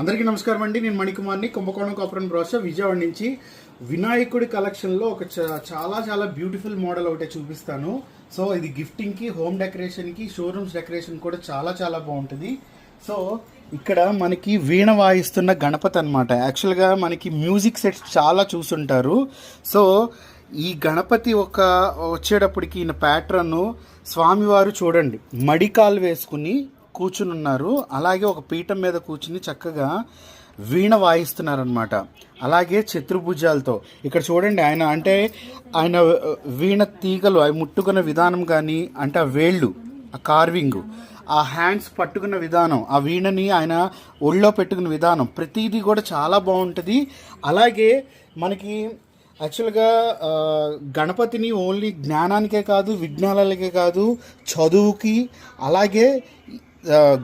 అందరికీ నమస్కారం అండి. నేను మణికుమార్ని, కుంభకోణం కాపురం బ్రాస్ విజయవాడ నుంచి. వినాయకుడి కలెక్షన్లో ఒక చాలా బ్యూటిఫుల్ మోడల్ ఒకటి చూపిస్తాను. సో ఇది గిఫ్టింగ్కి, హోమ్ డెకరేషన్కి, షోరూమ్స్ డెకరేషన్ కూడా చాలా బాగుంటుంది. సో ఇక్కడ మనకి వీణ వాయిస్తున్న గణపతి అనమాట. యాక్చువల్గా మనకి మ్యూజిక్ సెట్స్ చాలా చూసుంటారు. సో ఈ గణపతి వచ్చేటప్పటికి ఈయన ప్యాటర్న్ స్వామివారు చూడండి మడికాలు వేసుకుని కూర్చుని ఉన్నారు. అలాగే ఒక పీఠం మీద కూర్చుని చక్కగా వీణ వాయిస్తున్నారనమాట. అలాగే చతుర్భుజాలతో ఇక్కడ చూడండి ఆయన వీణ తీగలు అవి ముట్టుకున్న విధానం కానీ, అంటే ఆ వేళ్ళు, ఆ కార్వింగ్, ఆ హ్యాండ్స్ పట్టుకున్న విధానం, ఆ వీణని ఆయన ఒళ్ళో పెట్టుకున్న విధానం, ప్రతిదీ కూడా చాలా బాగుంటుంది. అలాగే మనకి యాక్చువల్గా గణపతిని ఓన్లీ జ్ఞానానికే కాదు, విజ్ఞానాలకే కాదు, చదువుకి, అలాగే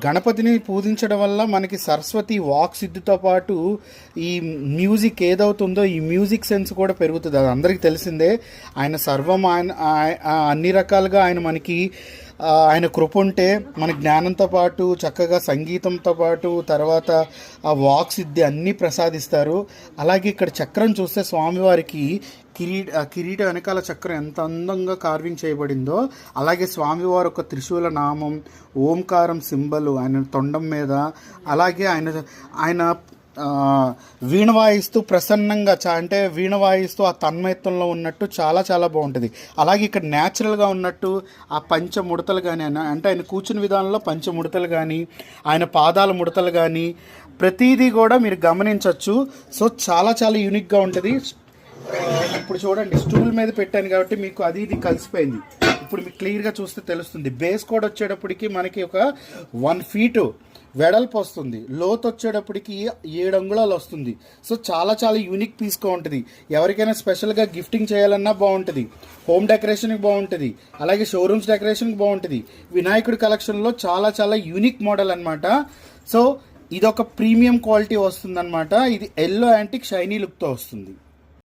గణపతిని పూజించడం వల్ల మనకి సరస్వతి వాక్ సిద్ధితో పాటు ఈ మ్యూజిక్ ఏదవుతుందో ఈ మ్యూజిక్ సెన్స్ కూడా పెరుగుతుంది. అది అందరికీ తెలిసిందే. ఆయన సర్వం అన్ని రకాలుగా ఆయన కృప ఉంటే మన జ్ఞానంతో పాటు చక్కగా సంగీతంతో పాటు తర్వాత ఆ వాక్ సిద్ధి అన్నీ ప్రసాదిస్తారు. అలాగే ఇక్కడ చక్రం చూస్తే స్వామివారికి కిరీట వెనకాల చక్రం ఎంత అందంగా కార్వింగ్ చేయబడిందో, అలాగే స్వామివారు ఒక త్రిశూల నామం, ఓంకారం సింబల్ ఆయన తొండం మీద, అలాగే ఆయన వీణ వాయిస్తూ ప్రసన్నంగా అంటే వీణ వాయిస్తూ ఆ తన్మయత్వంలో ఉన్నట్టు చాలా బాగుంటుంది. అలాగే ఇక్కడ న్యాచురల్గా ఉన్నట్టు ఆ పంచముడతలు కానీ, అంటే ఆయన కూర్చుని విధానంలో పంచముడతలు కానీ, ఆయన పాదాల ముడతలు కానీ ప్రతిదీ కూడా మీరు గమనించవచ్చు. సో చాలా యూనిక్గా ఉంటుంది. ఇప్పుడు చూడండి, స్టూల్ మీద పెట్టాను కాబట్టి మీకు ఇది కలిసిపోయింది. ఇప్పుడు మీకు క్లియర్గా చూస్తే తెలుస్తుంది. బేస్ కూడా వచ్చేటప్పటికి మనకి ఒక 1 ఫీటు వెడల్పు వస్తుంది, లోతు వచ్చేటప్పటికి 7 అంగుళాలు వస్తుంది. సో చాలా యూనిక్ పీస్గా ఉంటుంది. ఎవరికైనా స్పెషల్గా గిఫ్టింగ్ చేయాలన్నా బాగుంటుంది, హోమ్ డెకరేషన్కి బాగుంటుంది, అలాగే షోరూమ్స్ డెకరేషన్కి బాగుంటుంది. వినాయకుడి కలెక్షన్లో చాలా యూనిక్ మోడల్ అనమాట. సో ఇది ఒక ప్రీమియం క్వాలిటీ వస్తుంది అనమాట. ఇది ఎల్లో యాంటిక్ షైనీ లుక్తో వస్తుంది.